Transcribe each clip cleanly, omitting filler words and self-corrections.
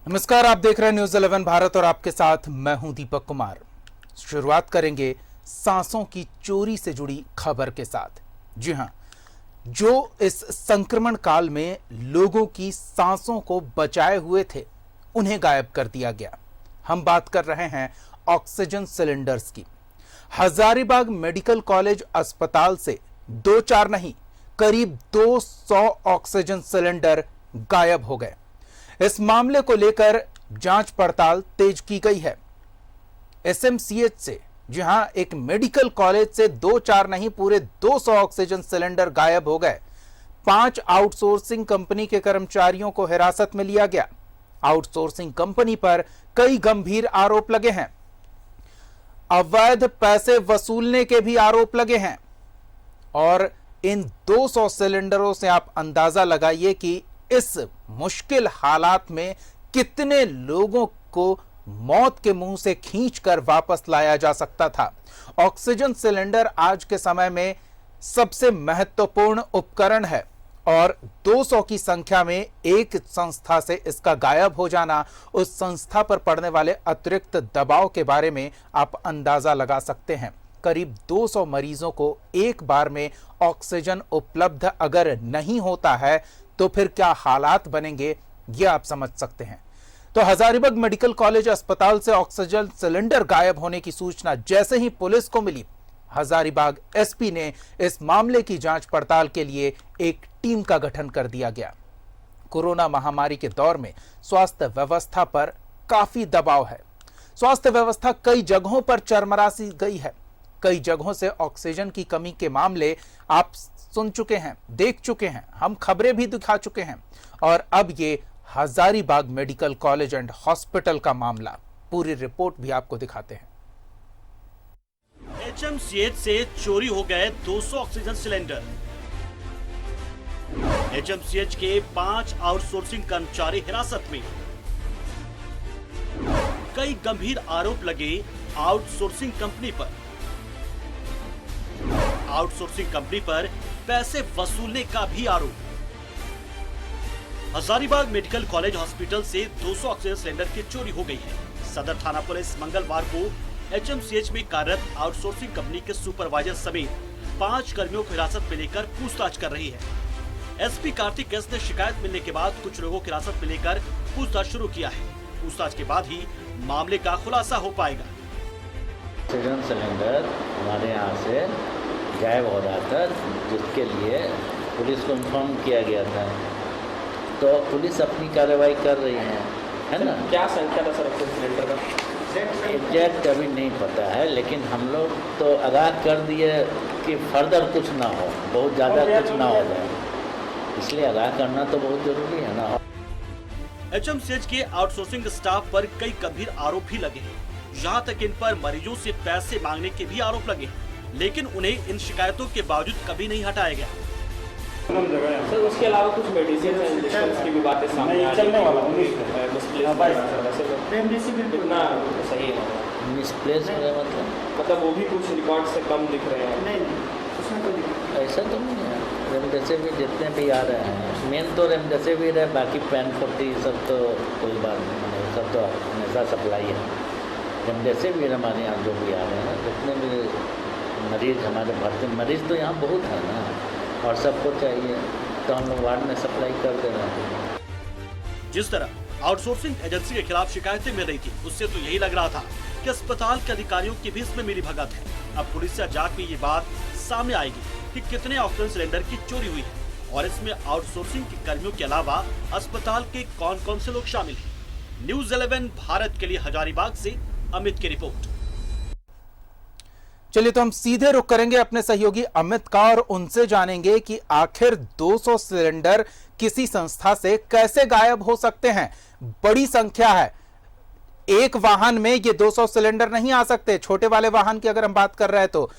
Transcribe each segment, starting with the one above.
नमस्कार, आप देख रहे हैं न्यूज़ 11 भारत और आपके साथ मैं हूं दीपक कुमार। शुरुआत करेंगे सांसों की चोरी से जुड़ी खबर के साथ। जी हां, जो इस संक्रमण काल में लोगों की सांसों को बचाए हुए थे, उन्हें गायब कर दिया गया। हम बात कर रहे हैं ऑक्सीजन सिलेंडर्स की। हजारीबाग मेडिकल कॉलेज अस्पताल से 2-4 नहीं, करीब 200 ऑक्सीजन सिलेंडर गायब हो गए। इस मामले को लेकर जांच पड़ताल तेज की गई है। एसएमसीएच से, जी हां, एक मेडिकल कॉलेज से 2-4 नहीं, पूरे 200 ऑक्सीजन सिलेंडर गायब हो गए। 5 आउटसोर्सिंग कंपनी के कर्मचारियों को हिरासत में लिया गया। आउटसोर्सिंग कंपनी पर कई गंभीर आरोप लगे हैं। अवैध पैसे वसूलने के भी आरोप लगे हैं। और इन 200 सिलेंडरों से आप अंदाजा लगाइए कि इस मुश्किल हालात में कितने लोगों को मौत के मुंह से खींचकर वापस लाया जा सकता था। ऑक्सीजन सिलेंडर आज के समय में सबसे महत्वपूर्ण उपकरण है और 200 की संख्या में एक संस्था से इसका गायब हो जाना, उस संस्था पर पड़ने वाले अतिरिक्त दबाव के बारे में आप अंदाजा लगा सकते हैं। करीब 200 मरीजों को एक बार में ऑक्सीजन उपलब्ध अगर नहीं होता है तो फिर क्या हालात बनेंगे, यह आप समझ सकते हैं। तो हजारीबाग मेडिकल कॉलेज अस्पताल से ऑक्सीजन सिलेंडर गायब होने की सूचना जैसे ही पुलिस को मिली, हजारीबाग एसपी ने इस मामले की जांच पड़ताल के लिए एक टीम का गठन कर दिया गया। कोरोना महामारी के दौर में स्वास्थ्य व्यवस्था पर काफी दबाव है। स्वास्थ्य व्यवस्था कई जगहों पर चरमरा-सी गई है। कई जगहों से ऑक्सीजन की कमी के मामले आप सुन चुके हैं, देख चुके हैं, हम खबरें भी दिखा चुके हैं। और अब ये Hazaribagh medical college and hospital का मामला, पूरी रिपोर्ट भी आपको दिखाते हैं। एचएमसीएच से चोरी हो गए 200 ऑक्सीजन सिलेंडर। एचएमसीएच के 5 आउटसोर्सिंग कर्मचारी हिरासत में। कई गंभीर आरोप लगे आउटसोर्सिंग कंपनी पर। आउटसोर्सिंग कंपनी पर पैसे वसूलने का भी आरोप। हजारीबाग मेडिकल कॉलेज हॉस्पिटल से 200 ऑक्सीजन सिलेंडर की चोरी हो गई है। सदर थाना पुलिस मंगलवार को एचएमसीएच में कार्यरत आउटसोर्सिंग कंपनी के सुपरवाइजर समेत 5 कर्मियों को हिरासत में लेकर पूछताछ कर रही है। एसपी कार्तिक एस ने शिकायत मिलने के बाद कुछ लोगों को हिरासत में लेकर पूछताछ शुरू किया है। पूछताछ के बाद ही मामले का खुलासा हो पाएगा। ऑक्सीजन सिलेंडर हमारे यहाँ से गायब हो रहा था, जिसके लिए पुलिस को इन्फॉर्म किया गया था, तो पुलिस अपनी कार्रवाई कर रही है ना। क्या संख्या था सर ऑक्सीजन सिलेंडर का? एग्जैक्ट अभी नहीं पता है, लेकिन हम लोग तो आगाह कर दिए कि फर्दर कुछ ना हो, बहुत ज़्यादा कुछ ना हो जाए, इसलिए आगाह करना तो बहुत जरूरी है ना। एचएमसीएच के आउटसोर्सिंग स्टाफ पर कई गंभीर आरोप भी लगे हैं। यहाँ तक इन पर मरीजों से पैसे मांगने के भी आरोप लगे हैं, लेकिन उन्हें इन शिकायतों के बावजूद कभी नहीं हटाया गया। सर उसके अलावा कुछ मेडिसिन की भी बातें सामने आ रही हैं। कितना सही है? मिसप्लेस है मतलब वो भी कुछ रिकॉर्ड से कम दिख रहे हैं। नहीं, ऐसा तो नहीं है। रेमडेसिविर जितने भी आ रहे हैं, मेन तो रेमडेसिविर है, बाकी पेन 40 सब तो कोई बात नहीं, सब तो हमेशा सप्लाई है। रेमडेसिविर हमारे यहाँ जो भी आ रहे हैं, जितने भी मरीज हमारे भर्ती मरीज तो यहाँ बहुत है ना, और सबको चाहिए, तो हम लोग वार्ड में सप्लाई कर दे रहे हैं। जिस तरह आउटसोर्सिंग एजेंसी के खिलाफ शिकायतें मिल रही थी, उससे तो यही लग रहा था कि अस्पताल के अधिकारियों की भी इसमें मिली भगत है। अब पुलिस से जांच में ये बात सामने आएगी कि कितने ऑक्सीजन सिलेंडर की चोरी हुई है और इसमें आउटसोर्सिंग के कर्मियों के अलावा अस्पताल के कौन कौन से लोग शामिल हैं। न्यूज़ 11 भारत के लिए हजारीबाग से अमित की रिपोर्ट। चलिए, तो हम सीधे रुख करेंगे अपने सहयोगी अमित का और उनसे जानेंगे कि आखिर 200 सिलेंडर किसी संस्था से कैसे गायब हो सकते हैं। बड़ी संख्या है, एक वाहन में ये 200 सिलेंडर नहीं आ सकते। छोटे वाले वाहन की अगर हम बात कर रहे हैं तो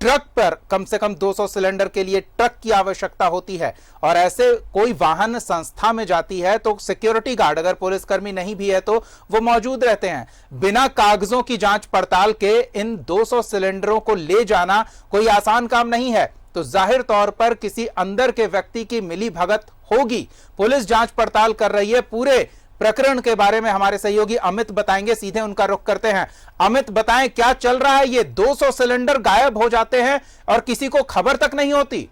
ट्रक पर कम से कम 200 सिलेंडर के लिए ट्रक की आवश्यकता होती है, और ऐसे कोई वाहन संस्था में जाती है तो सिक्योरिटी गार्ड, अगर पुलिसकर्मी नहीं भी है तो वो मौजूद रहते हैं। बिना कागजों की जांच पड़ताल के इन 200 सिलेंडरों को ले जाना कोई आसान काम नहीं है। तो जाहिर तौर पर किसी अंदर के व्यक्ति की मिली भगत होगी। पुलिस जांच पड़ताल कर रही है, पूरे प्रकरण के बारे में हमारे सहयोगी अमित बताएंगे। सीधे उनका रुख करते हैं। अमित, बताएं क्या चल रहा है? ये 200 सिलेंडर गायब हो जाते हैं और किसी को खबर तक नहीं होती।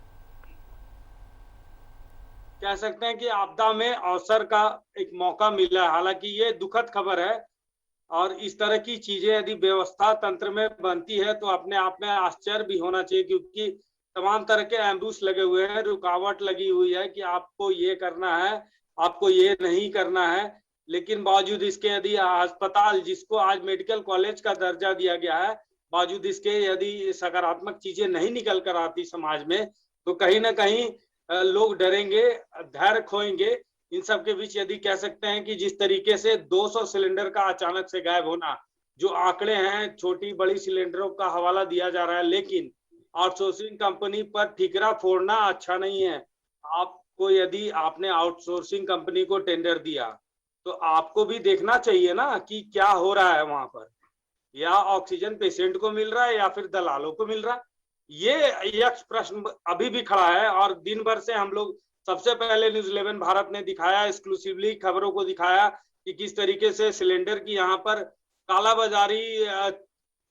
कह सकते हैं कि आपदा में अवसर का एक मौका मिला है। हालांकि ये दुखद खबर है और इस तरह की चीजें यदि व्यवस्था तंत्र में बनती है तो अपने आप में आश्चर्य भी होना चाहिए, क्योंकि तमाम तरह के एम्बुश लगे हुए हैं, रुकावट लगी हुई है कि आपको ये करना है, आपको ये नहीं करना है। लेकिन बावजूद इसके यदि अस्पताल, जिसको आज मेडिकल कॉलेज का दर्जा दिया गया है, बावजूद इसके यदि सकारात्मक चीजें नहीं निकल कर आती समाज में, तो कहीं ना कहीं लोग डरेंगे, धैर्य खोएंगे। इन सब के बीच यदि कह सकते हैं कि जिस तरीके से 200 सिलेंडर का अचानक से गायब होना, जो आंकड़े हैं छोटी बड़ी सिलेंडरों का हवाला दिया जा रहा है, लेकिन आउटसोर्सिंग कंपनी पर ठिकरा फोड़ना अच्छा नहीं है। आपको यदि आपने आउटसोर्सिंग कंपनी को टेंडर दिया तो आपको भी देखना चाहिए ना कि क्या हो रहा है वहां पर, या ऑक्सीजन पेशेंट को मिल रहा है या फिर दलालों को मिल रहा है। ये यक्ष प्रश्न अभी भी खड़ा है और दिन भर से हम लोग, सबसे पहले न्यूज़ 11 भारत ने दिखाया, एक्सक्लूसिवली खबरों को दिखाया कि किस तरीके से सिलेंडर की यहाँ पर कालाबाजारी,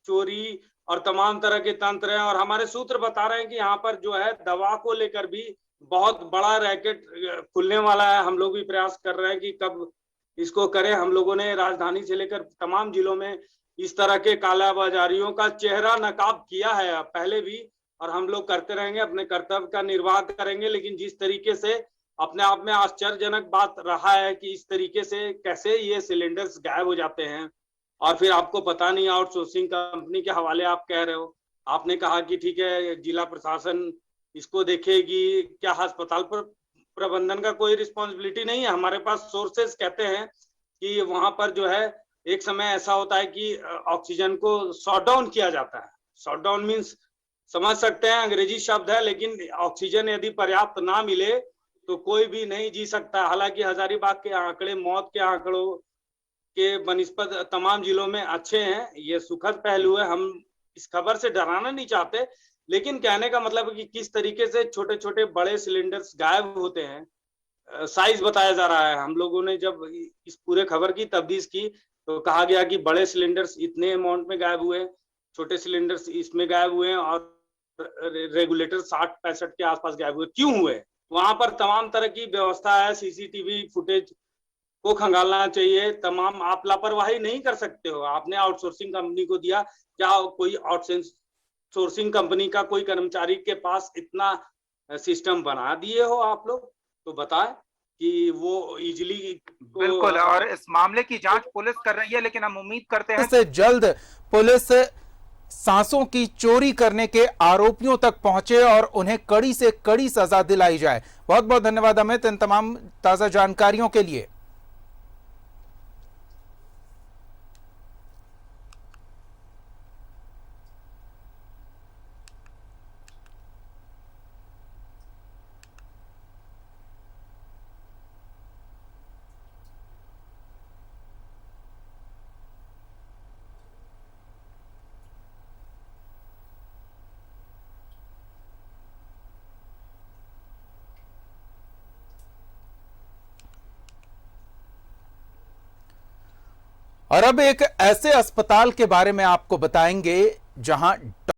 चोरी और तमाम तरह के तंत्र हैं। और हमारे सूत्र बता रहे हैं कि यहाँ पर जो है दवा को लेकर भी बहुत बड़ा रैकेट खुलने वाला है। हम लोग भी प्रयास कर रहे हैं कि कब इसको करें। हम लोगों ने राजधानी से लेकर तमाम जिलों में इस तरह के कालाबाजारियों का चेहरा नकाब किया है पहले भी, और हम लोग करते रहेंगे, अपने कर्तव्य का निर्वाह करेंगे। लेकिन जिस तरीके से अपने आप में आश्चर्यजनक बात रहा है कि इस तरीके से कैसे ये सिलेंडर्स गायब हो जाते हैं और फिर आपको पता नहीं, आउटसोर्सिंग कंपनी के हवाले आप कह रहे हो। आपने कहा कि ठीक है जिला प्रशासन इसको देखेगी, क्या अस्पताल पर प्रबंधन का कोई रिस्पॉन्सिबिलिटी नहीं है? हमारे पास सोर्सेस कहते हैं कि वहां पर जो है एक समय ऐसा होता है कि ऑक्सीजन को शॉट डाउन किया जाता है। शॉट डाउन मीन्स समझ सकते हैं, अंग्रेजी शब्द है, लेकिन ऑक्सीजन यदि पर्याप्त ना मिले तो कोई भी नहीं जी सकता। हालांकि हजारीबाग के आंकड़े मौत के आंकड़ों के बनिस्बत तमाम जिलों में अच्छे हैं, ये सुखद पहलू है। हम इस खबर से डराना नहीं चाहते, लेकिन कहने का मतलब है कि किस तरीके से छोटे छोटे बड़े सिलेंडर्स गायब होते हैं, साइज बताया जा रहा है। हम लोगों ने जब इस पूरे खबर की तफ्तीश की तो कहा गया कि बड़े सिलेंडर्स इतने अमाउंट में गायब हुए, छोटे सिलेंडर्स इसमें गायब हुए और रेगुलेटर 60-65 के आसपास गायब हुए। क्यों हुए? वहां पर तमाम तरह की व्यवस्था है, सीसीटीवी फुटेज को खंगालना चाहिए। तमाम आप लापरवाही नहीं कर सकते हो। आपने आउटसोर्सिंग कंपनी को दिया, क्या कोई आउटसोर्सिंग कंपनी का कोई कर्मचारी के पास इतना सिस्टम बना दिए हो आप लोग? तो बताएं कि वो इजिली। बिल्कुल, और इस मामले की जांच पुलिस कर रही है, लेकिन हम उम्मीद करते हैं कि जल्द पुलिस सांसों की चोरी करने के आरोपियों तक पहुंचे और उन्हें कड़ी से कड़ी सजा दिलाई जाए। बहुत बहुत धन्यवाद अमित इन तमाम ताजा जानकारियों के लिए। और अब एक ऐसे अस्पताल के बारे में आपको बताएंगे जहां